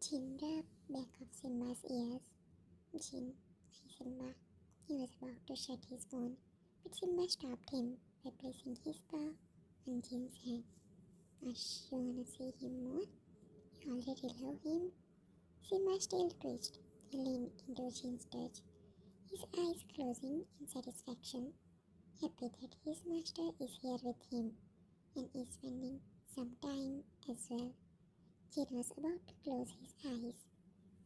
Jin rubbed back of Simba's ears. Jin, hi Simba. He was about to shut his wound, but Simba stopped him by placing his paw on Jin's head. Ash, you wanna see him more? You already love him? Simba still twitched. He leaned into Jin's touch, his eyes closing in satisfaction, happy that his master is here with him and is spending some time as well. Jin was about to close his eyes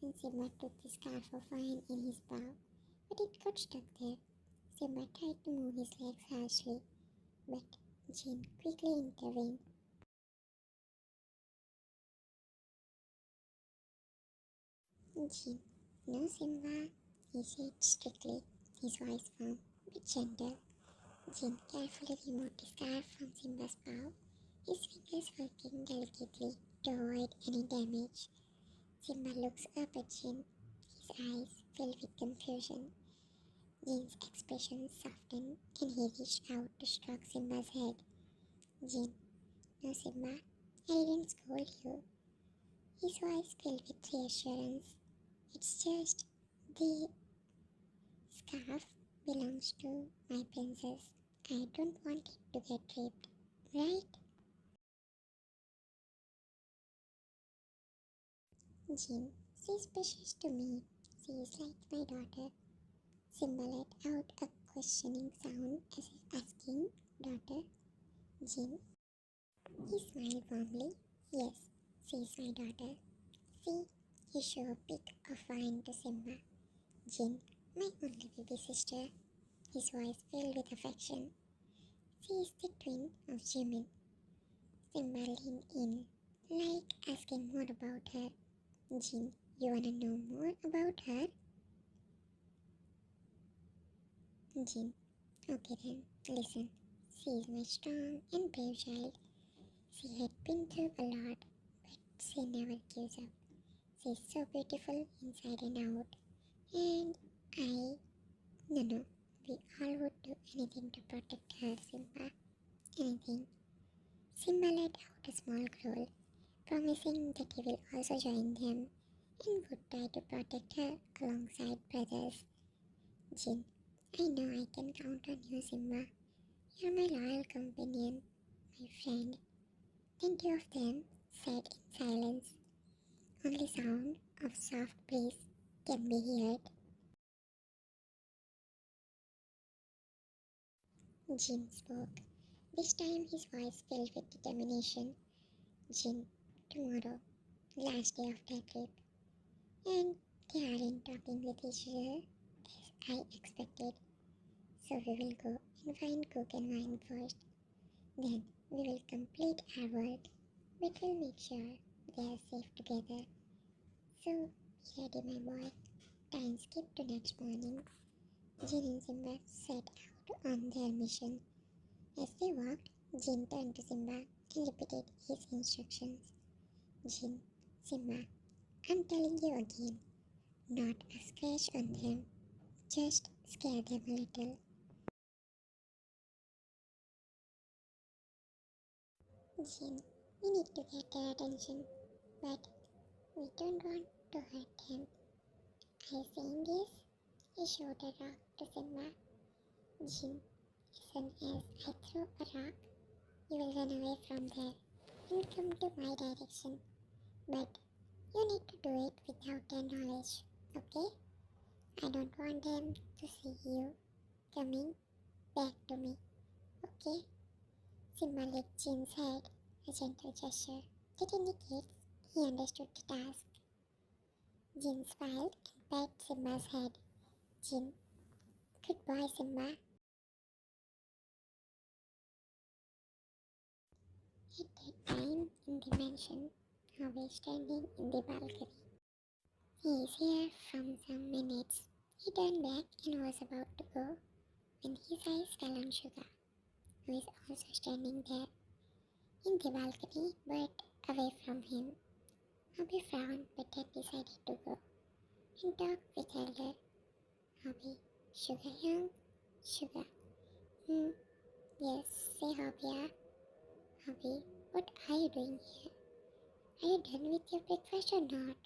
when Simba took the scarf of wine in his paw, but it got stuck there. Simba tried to move his legs harshly, but Jin quickly intervened. Jin, no Simba, he said strictly, his voice firm but gentle. Jin carefully removed the scarf from Simba's paw, his fingers working delicately to avoid any damage. Simba looks up at Jin, his eyes filled with confusion. Jin's expression softened and he reached out to stroke Simba's head. Jin, no Simba, I didn't scold you. His voice filled with reassurance. It's just the scarf belongs to my princess. I don't want it to get ripped, right? Jin, she's precious to me. She is like my daughter. Simba let out a questioning sound as if asking, daughter? Jin. He smiled warmly. Yes, she is my daughter. See, he showed a pic of wine to Simba. Jin, my only baby sister. His voice filled with affection. She is the twin of Jimin. Simba leaned in, like asking more about her. Jin, you wanna know more about her? Jin, okay then, listen. She is my strong and brave child. She had been through a lot, but she never gives up. She is so beautiful inside and out. And no, we all would do anything to protect her, Simba. Anything. Simba let out a small growl, promising that he will also join them and would try to protect her alongside brothers. Jin, I know I can count on you, Simba. You're my loyal companion, my friend. The two of them sat in silence. Only sound of soft breeze can be heard. Jin spoke. This time his voice filled with determination. Jin, tomorrow, last day of their trip. And they aren't talking with each other as I expected. So we will go and find cook and wine first. Then we will complete our work, but we'll make sure they are safe together. So, be ready, my boy. Time skip to next morning. Jin and Simba set out on their mission. As they walked, Jin turned to Simba and repeated his instructions. Jin, Simba, I'm telling you again, not a scratch on them. Just scare them a little. Jin, we need to get their attention, but we don't want to hurt them. Are you saying this? He showed a rock to Simba. Jin, as soon as I throw a rock, you will run away from there and come to my direction. But you need to do it without their knowledge, okay? I don't want them to see you coming back to me, okay? Simba licked Jin's head, a gentle gesture that indicates he understood the task. Jin smiled and pat Simba's head. Jin, good boy, Simba. At that time in the mansion, Harvey standing in the balcony. He is here from some minutes. He turned back and was about to go when his eyes fell on Sugar, who is also standing there in the balcony but away from him. Harvey frowned but then decided to go and talk with Elder. Harvey, Sugar young? Sugar. Yes, say Harvey. Harvey, what are you doing here? Are you done with your breakfast or not?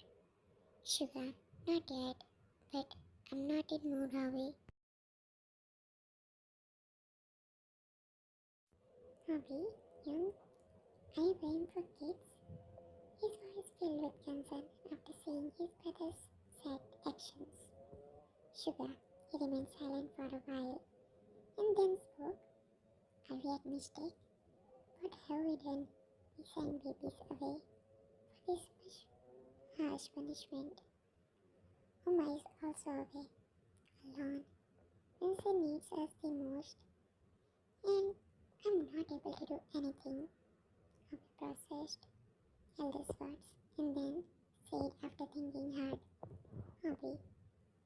Sugar, not yet, but I'm not in mood, Harvey. Harvey, you? Are you playing for kids? His voice filled with concern after seeing his brother's sad actions. Sugar, he remained silent for a while, and then spoke. Are we at mistake? What have we done? We sent babies away for this much harsh punishment. Oma is also away, alone, and she needs us the most. And I'm not able to do anything. Abby processed Elder's words and then said after thinking hard, Abby,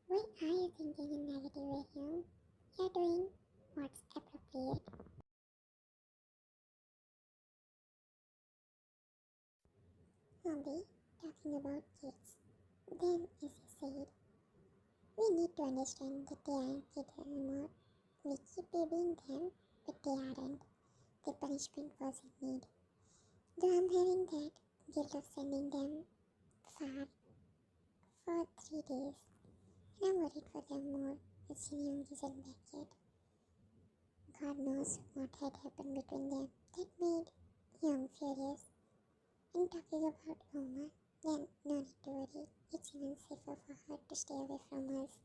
why are you thinking in negative way here? You're doing what's appropriate. Abby, talking about kids. Then, as he said, we need to understand that they aren't kids anymore. We keep babying them, but they aren't. The punishment was in need. Though I'm having that guilt of sending them far for 3 days, and I'm worried for them more as Sinyam isn't back yet. God knows what had happened between them that made him furious. And talking about Oma, then no need to worry. It's even safer for her to stay away from us.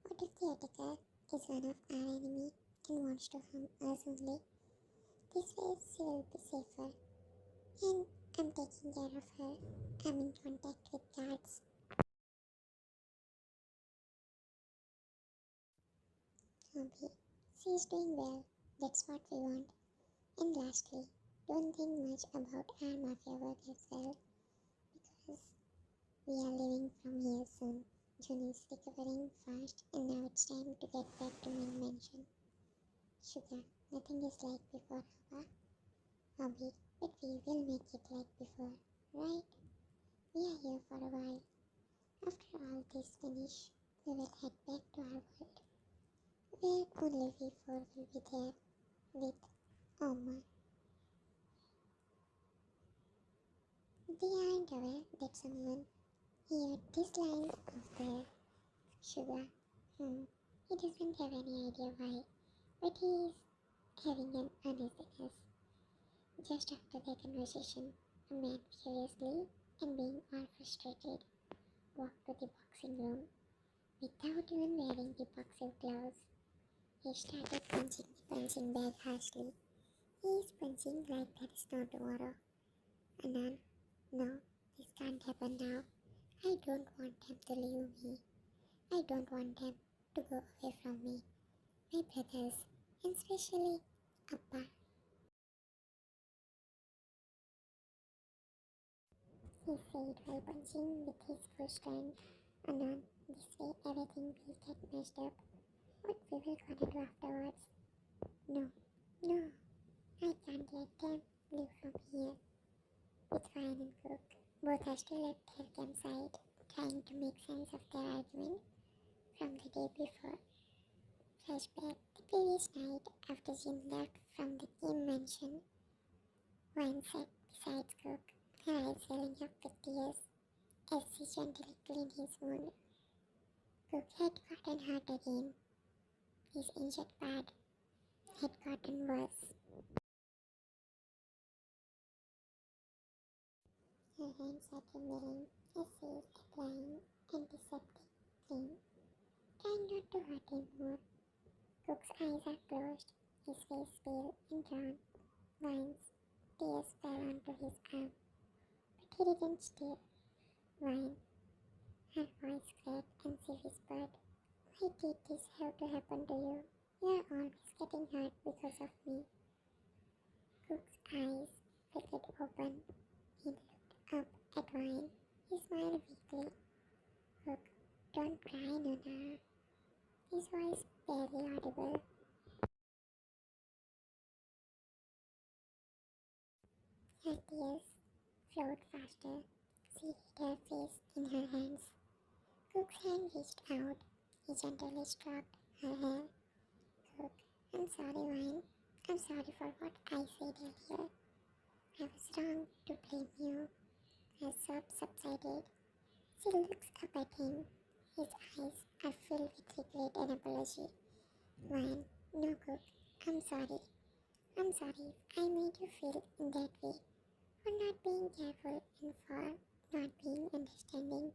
What if the attacker is one of our enemy and wants to harm us only? This way she will be safer. And I'm taking care of her. I'm in contact with guards. Abby, she's doing well. That's what we want. And lastly, don't think much about our mafia work as well, because we are leaving from here soon. June is recovering fast, and now it's time to get back to Min Mansion. Sugar, nothing is like before, Abba. Abby, but we will make it like before, right? We are here for a while. After all this finish, we will head back to our world, where only we four will be there with Oma. They aren't aware that someone heard these lines of their Sugar. He doesn't have any idea why, but he is having an uneasiness. Just after their conversation, a man furiously and being all frustrated walked to the boxing room without even wearing the boxing gloves. He started punching the punching bag harshly. He is punching like there is no tomorrow. Anand, no, this can't happen now. I don't want them to leave me. I don't want them to go away from me. My brothers, and especially Appa. He said while punching with his full strength. Anand, this way everything will get messed up. What we will gonna do afterwards? No, no, I can't let them leave from here. With Ryan and Cook, both are still at their campsite, trying to make sense of their argument from the day before. Flashback, the previous night after Jim left from the game mansion. Ryan sat beside Cook, her eyes welling up with tears as he gently cleaned his wound. Cook had gotten hurt again. His injured part had gotten worse. Her hands are trembling as she is applying antiseptic cream, trying not to hurt him more. Cook's eyes are closed, his face pale and drawn. Ryan's tears fell onto his arm, but he didn't stir. Ryan, her voice cracked and she whispered, why did this have to happen to you? You are always getting hurt because of me. Cook's eyes flickered open. He looked up at Ryan. He smiled weakly. Cook, don't cry, Nana. His voice barely audible. Her tears flowed faster. She hid her face in her hands. Cook's hand reached out. He gently stroked her hair. Cook, I'm sorry, Ryan. I'm sorry for what I said earlier. I was wrong to blame you. Her sobs subsided. She looks up at him. His eyes are filled with regret and apology. Ryan, no Cook. I'm sorry. I'm sorry if I made you feel in that way. For not being careful and for not being understanding.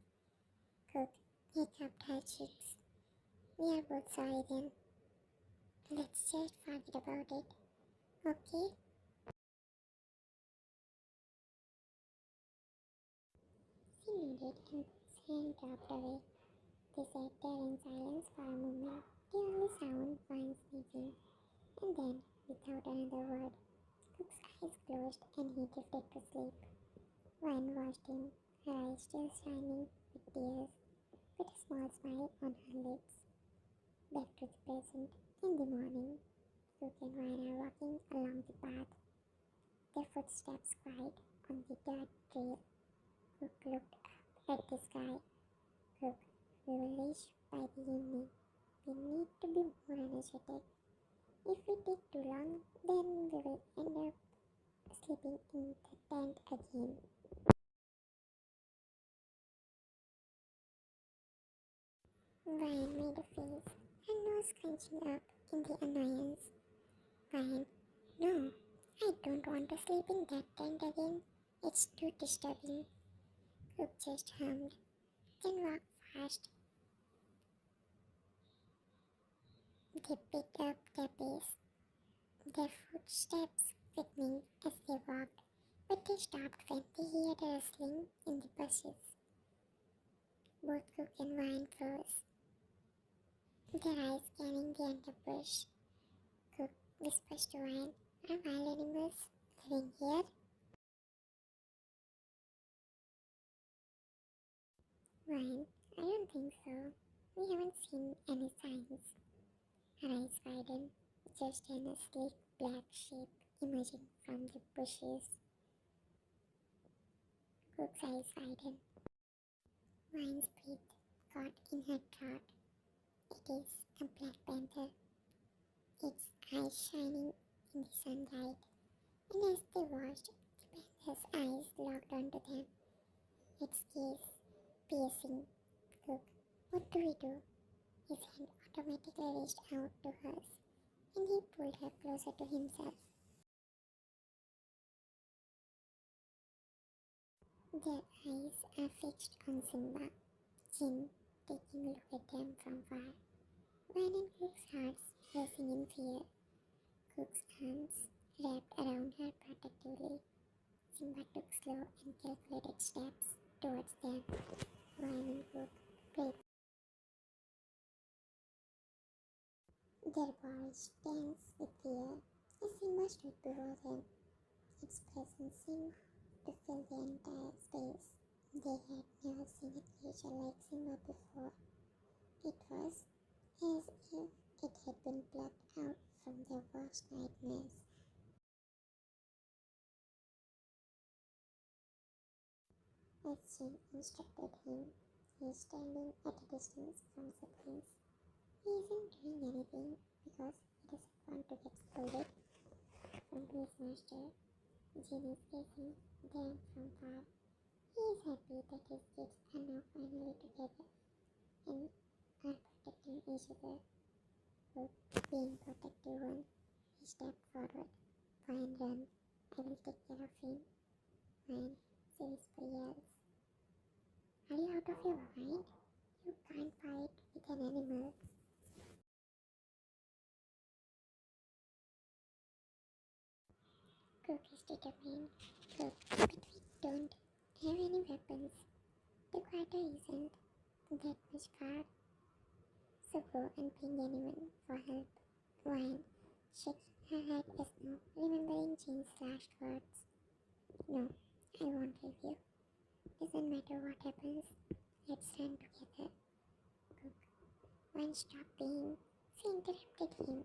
Cook hiccuped her cheeks. We are both sorry then. Let's just forget about it. Okay? She nodded and Cook's hand dropped away. They sat there in silence for a moment. The only sound was sneezing. And then, without another word, Cook's eyes closed and he drifted to sleep. Vine watched him, her eyes still shining with tears, with a small smile on her lips. Back to the present. In the morning, Cook and Vine are walking along the path. Their footsteps quiet on the dirt trail. Cook looked up at the sky. Cook, we will reach by the evening. We need to be more energetic. If we take too long, then we will end up sleeping in the tent again. Ryan made a face, her nose clenching up in the annoyance. Ryan, no, I don't want to sleep in that tent again. It's too disturbing. Cook just hummed, then walked fast. They picked up their pace, their footsteps quickening as they walked, but they stopped when they heard a rustling in the bushes. Both Cook and Ryan froze, their eyes scanning the underbrush. Cook whispers to Ryan, are wild animals living here? Ryan, I don't think so. We haven't seen any signs. Her eyes widened, just then a sleek black shape emerging from the bushes. Cook's eyes widened. Ryan's breath caught in her throat. It is a black panther, its eyes shining in the sunlight, and as they watched, the panther's eyes locked onto them, its gaze piercing. Cook, what do we do? His hand automatically reached out to hers, and he pulled her closer to himself. Their eyes are fixed on Simba, Jin taking a look at them from far. Ryan and Cook's hearts racing in fear. Cook's arms wrapped around her protectively. Simba took slow and calculated steps towards them. Ryan and Cook prayed. Their bodies tense with fear as Simba stood before them, its presence seemed to fill the entire space. They had never seen a creature like Simba before. It was as if it had been plucked out from their worst nightmares. As Jin instructed him, he is standing at a distance from Siblings. He isn't doing anything because he doesn't want to get scolded from his master. Jin is facing them from far. He is happy that his kids are now finally together and are protecting each other. But being protective one, he stepped forward. Fine, run. I will take care of him. Fine, she whispered yells. Are you out of your mind? You can't fight with an animal. Cook is determined. Cook, but we don't have any weapons. The quarter isn't that much far. So go and bring anyone for help. Wine, shaking her head as no, remembering Jane's last words. No, I won't leave you. Doesn't matter what happens. Let's run together. Cook. Wine stopped being. She interrupted him.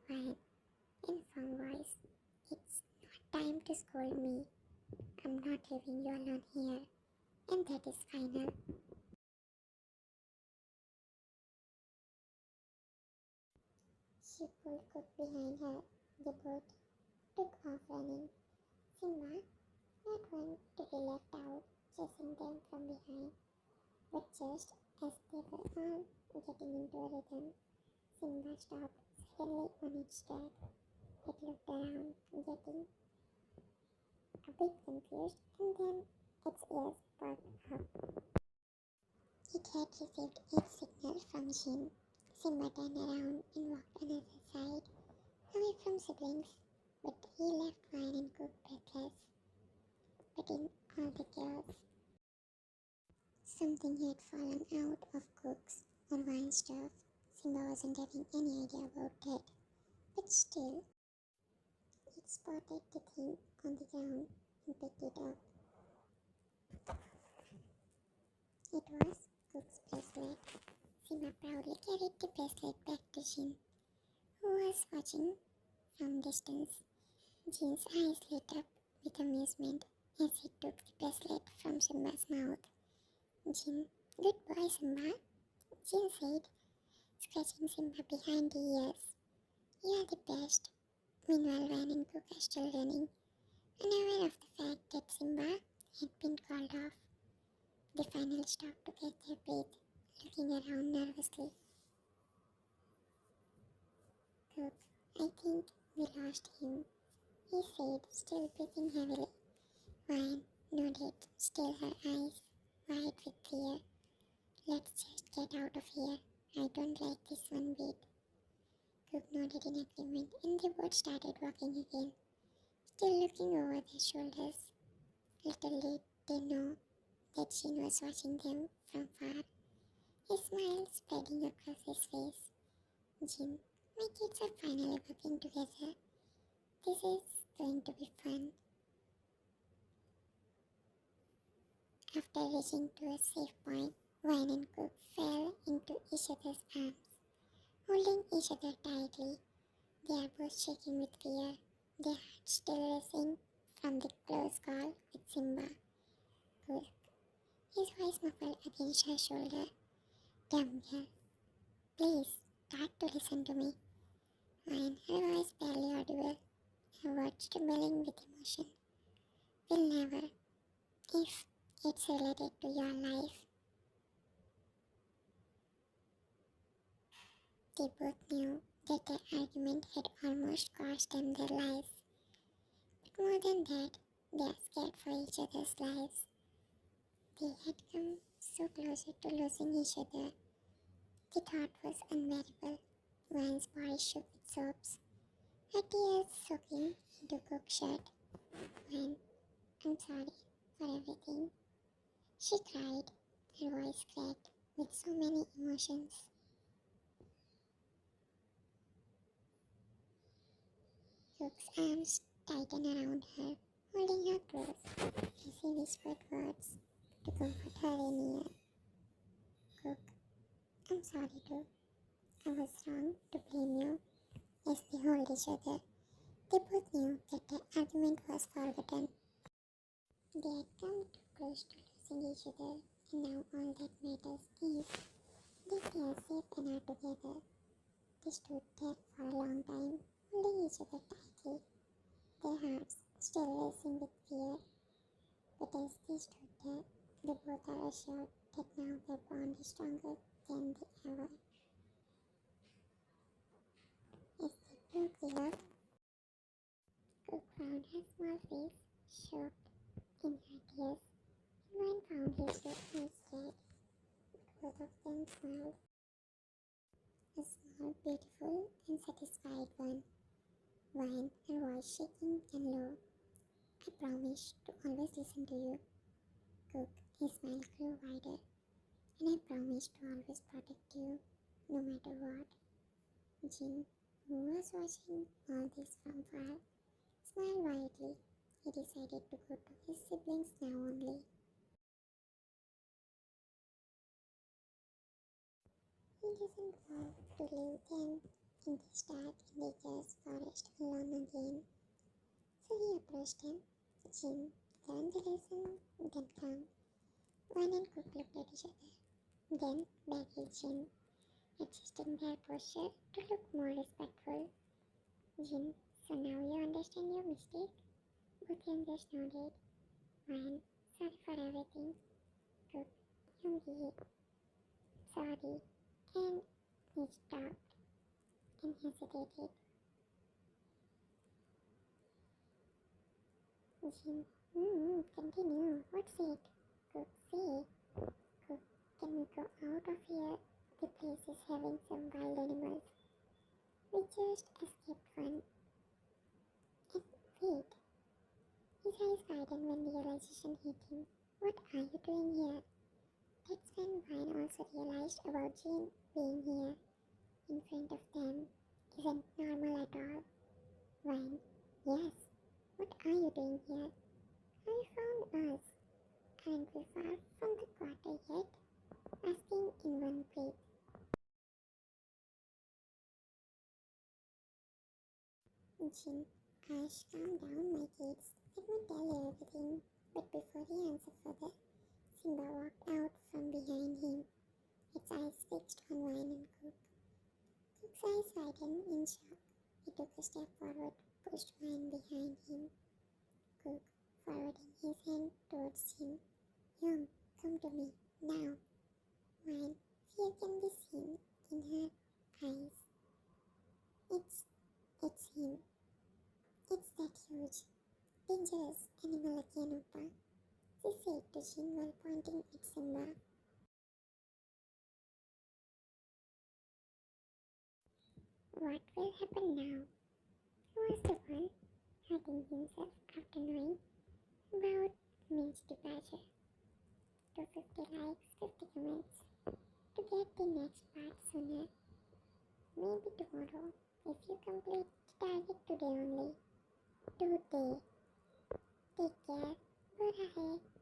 Wine, in a firm voice. It's not time to scold me. I'm not leaving you alone here. And that is final. She pulled Cook behind her. They both took off running. Simba, not one to be left out, chasing them from behind. But just as they were all getting into a rhythm, Simba stopped suddenly on its track. It looked around, getting a bit confused, and then its ears perked up. It had received a signal from Jin. Simba turned around and walked another side, away from siblings, but he left Wine and Cook breathless. But in all the chaos, something had fallen out of Cook's or Wine's stuff. Simba wasn't having any idea about that, but still, it spotted the thing on the ground and picked it up. It was Cook's bracelet. Simba proudly carried the bracelet back to Jin, who was watching from distance. Jin's eyes lit up with amusement as he took the bracelet from Simba's mouth. Jin, good boy, Simba, Jin said, scratching Simba behind the ears. You are the best. Meanwhile, Van and Cook are still running, unaware of the fact that Simba had been called off. They finally stopped to get their breath, looking around nervously. Cook, I think we lost him, he said, still breathing heavily. Vine nodded, still her eyes wide with fear. Let's just get out of here. I don't like this one bit. Cook nodded in agreement, and they both started walking again, still looking over their shoulders. Little did they know that Jin was watching them from far, a smile spreading across his face. Jin, my kids are finally working together. This is going to be fun. After reaching to a safe point, Vine and Cook fell into each other's arms, holding each other tightly. They are both shaking with fear, their hearts still racing from the close call with Simba. Cook, his voice muffled against her shoulder. Dumb girl, please start to listen to me. Vine, her voice barely audible, her words trembling with emotion. Will never, if it's related to your life. They both knew that their argument had almost cost them their lives. But more than that, they are scared for each other's lives. They had come so closer to losing each other. The thought was unbearable. Vine's body shook with sobs, her tears soaking into Cook's shirt. Vine, I'm sorry for everything. She cried, her voice cracked with so many emotions. Cook's arms tightened around her, holding her close as he whispered words to comfort her in ear. Cook, I'm sorry too. I was wrong to blame you. As they held each other, they both knew that the argument was forgotten. They had come too close to losing each other, and now all that matters is that they are safe and are together. They stood there for a long time, holding each other tightly, their hearts still racing with fear. But as they stood there, they both are assured that now their bond is stronger than they ever. As they broke the hug, Cook found her small face shocked in her tears, and Wine found his look and scared. Both of them smiled, a small, beautiful, and satisfied one. Wine, her voice shaking and low. I promise to always listen to you. Cook, his smile grew wider. And I promise to always protect you, no matter what. Jin, who was watching all this from far, smiled widely. He decided to go to his siblings now only. He doesn't want to leave them in this dark and dangerous forest alone again. So he approached them. Jin, learn the lesson, then come. One and Cook looked at each other. Then back at Jin, adjusting their posture to look more respectful. Jin, so now you understand your mistake? Both just nodded. Ryan, sorry for everything. Cook, Youngie sorry, and he stopped and hesitated. Jim, continue. What's it? Cook, say. Cook, can we go out of here? The place is having some wild animals. We just escaped one. And wait. His eyes widened when realization hit him. What are you doing here? That's when Vine also realized about Jane being here in front of them isn't normal at all. Vine, yes. What are you doing here? You found us. Aren't we far from the quarter yet? Asking in one breath. Jin, Ash, calm down, my kids. Let me tell you everything. But before he answered further, Simba walked out from behind him, its eyes fixed on Vine and Cook. Cook's eyes widened in shock. He took a step forward, pushed Vine behind him. Cook, forwarding his hand towards him. Young, come to me, now. Vine, fear can be seen in her eyes. It's him. It's that huge, dangerous animal again, Appa, she said to Jin while pointing at Simba. What will happen now? Who was the one hurting himself after knowing about Min's departure? 250 likes, 50 comments to get the next part sooner. Maybe tomorrow, if you complete the target today only. Today. Take care. Bye.